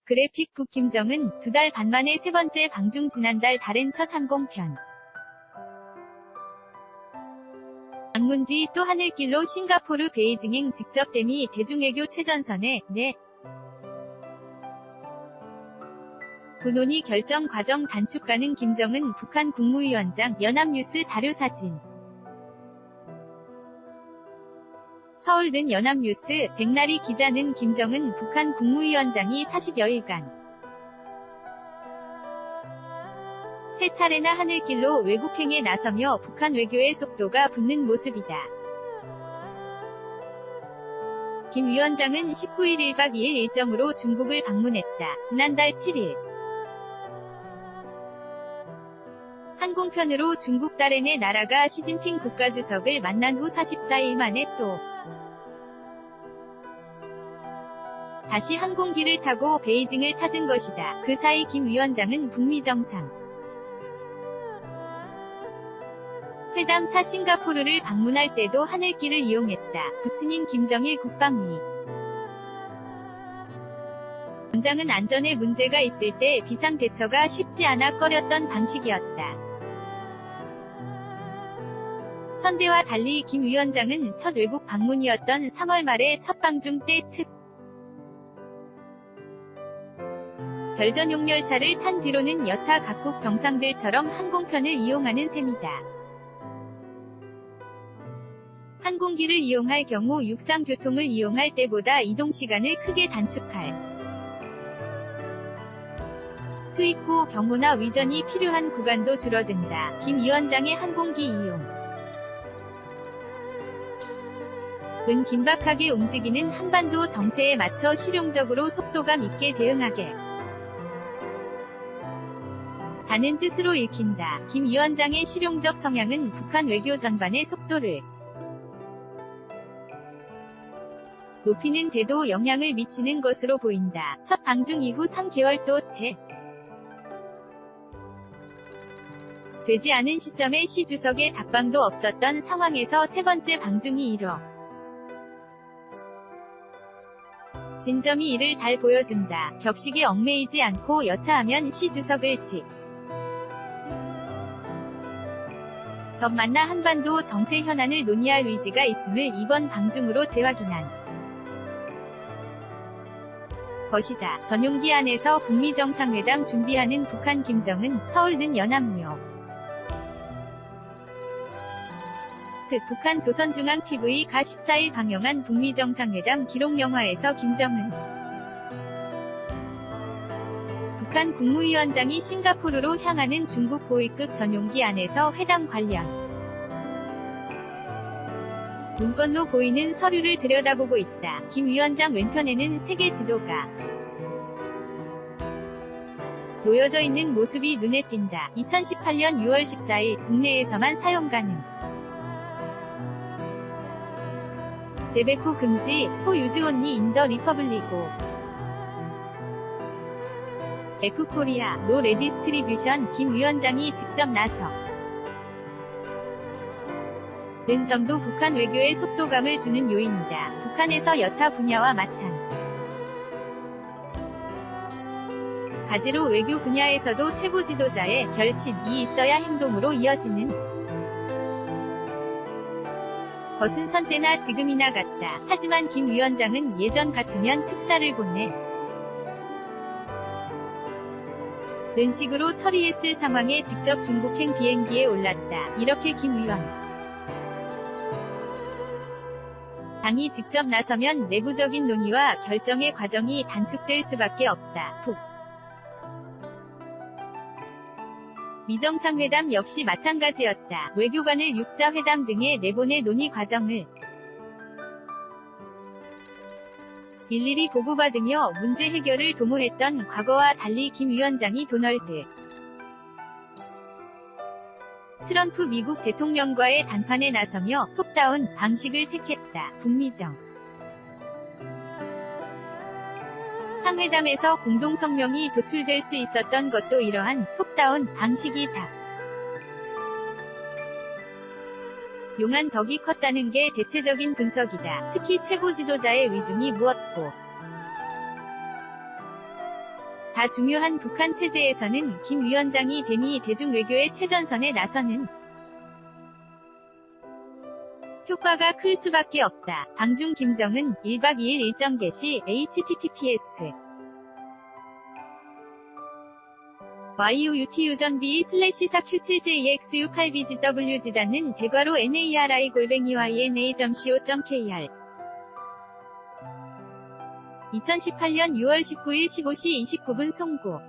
그래픽북 김정은 2달 반 만에 세 번째 방중. 지난달 달엔 첫 항공편 방문 뒤 또 하늘길로 싱가포르 베이징행 직접 대미 대중외교 최전선에 군혼이 결정 과정 단축 가능. 김정은 북한 국무위원장. 연합뉴스 자료사진. 서울는 연합뉴스. 백나리 기자는 김정은 북한 국무위원장이 40여일간 세 차례나 하늘길로 외국행에 나서며 북한 외교의 속도가 붙는 모습이다. 김 위원장은 19일 1박 2일 일정으로 중국을 방문했다. 지난달 7일 항공편으로 중국 달엔의 나라가 시진핑 국가주석을 만난 후 44일 만에 또 다시 항공기를 타고 베이징을 찾은 것이다. 그 사이 김 위원장은 북미 정상 회담차 싱가포르를 방문할 때도 하늘길을 이용했다. 부친인 김정일 국방위 원장은 안전에 문제가 있을 때 비상대처가 쉽지 않아 꺼렸던 방식이었다. 선대와 달리 김 위원장은 첫 외국 방문이었던 3월 말의 첫 방중 때 별전용 열차를 탄 뒤로는 여타 각국 정상들처럼 항공편을 이용하는 셈이다. 항공기를 이용할 경우 육상교통을 이용할 때보다 이동시간을 크게 단축할 수 있고 경호나 위전이 필요한 구간도 줄어든다. 김 위원장의 항공기 이용 은 긴박하게 움직이는 한반도 정세에 맞춰 실용적으로 속도감 있게 대응하게 다는 뜻으로 읽힌다. 김 위원장의 실용적 성향은 북한 외교 전반의 속도를 높이는 데도 영향을 미치는 것으로 보인다. 첫 방중 이후 3개월 또 채 되지 않은 시점에 시 주석의 답방도 없었던 상황에서 세 번째 방중이 이뤄 진 점이 이를 잘 보여준다. 격식에 얽매이지 않고 여차하면 시 주석을 접 만나 한반도 정세 현안을 논의할 의지가 있음을 이번 방중으로 재확인한 것이다. 전용기 안에서 북미 정상회담 준비하는 북한. 김정은. 서울는 연합뉴 북한 조선중앙TV가 14일 방영한 북미 정상회담 기록영화에서 김정은 북한 국무위원장이 싱가포르로 향하는 중국 고위급 전용기 안에서 회담 관련 문건로 보이는 서류를 들여다보고 있다. 김 위원장 왼편에는 세계 지도가 놓여져 있는 모습이 눈에 띈다. 2018년 6월 14일 국내에서만 사용 가능 재배포 금지, 포 유즈 온리 인 더 리퍼블리고 F코리아, 노 레디스트리뷰션. 김 위원장이 직접 나서 는 점도 북한 외교의 속도감을 주는 요인이다. 북한에서 여타 분야와 가지로 외교 분야에서도 최고 지도자의 결심이 있어야 행동으로 이어지는 것은 선때나 지금이나 같다. 하지만 김 위원장은 예전 같으면 특사를 보내 는 식으로 처리했을 상황에 직접 중국행 비행기에 올랐다. 이렇게 김 위원장이 직접 나서면 내부적인 논의와 결정의 과정이 단축될 수밖에 없다. 미정상회담 역시 마찬가지였다. 외교관을 육자회담 등에 내보내 논의 과정을 일일이 보고받으며 문제 해결을 도모했던 과거와 달리 김 위원장이 도널드 트럼프 미국 대통령과의談판에 나서며 톱다운 방식을 택했다. 북미정 상회담에서 공동성명이 도출될 수 있었던 것도 이러한 톱다운 방식이 용한 덕이 컸다는 게 대체적인 분석이다. 특히 최고 지도자의 위중이 무엇고 다 중요한 북한 체제에서는 김 위원장이 대미 대중외교의 최전선에 나서는 효과가 클 수밖에 없다. 방중 김정은 1박 2일 일정 개시 https yutuzenb/4q7jexu8bgwg단은 대괄호 nari-yna.co.kr 2018년 6월 19일 15시 29분 송고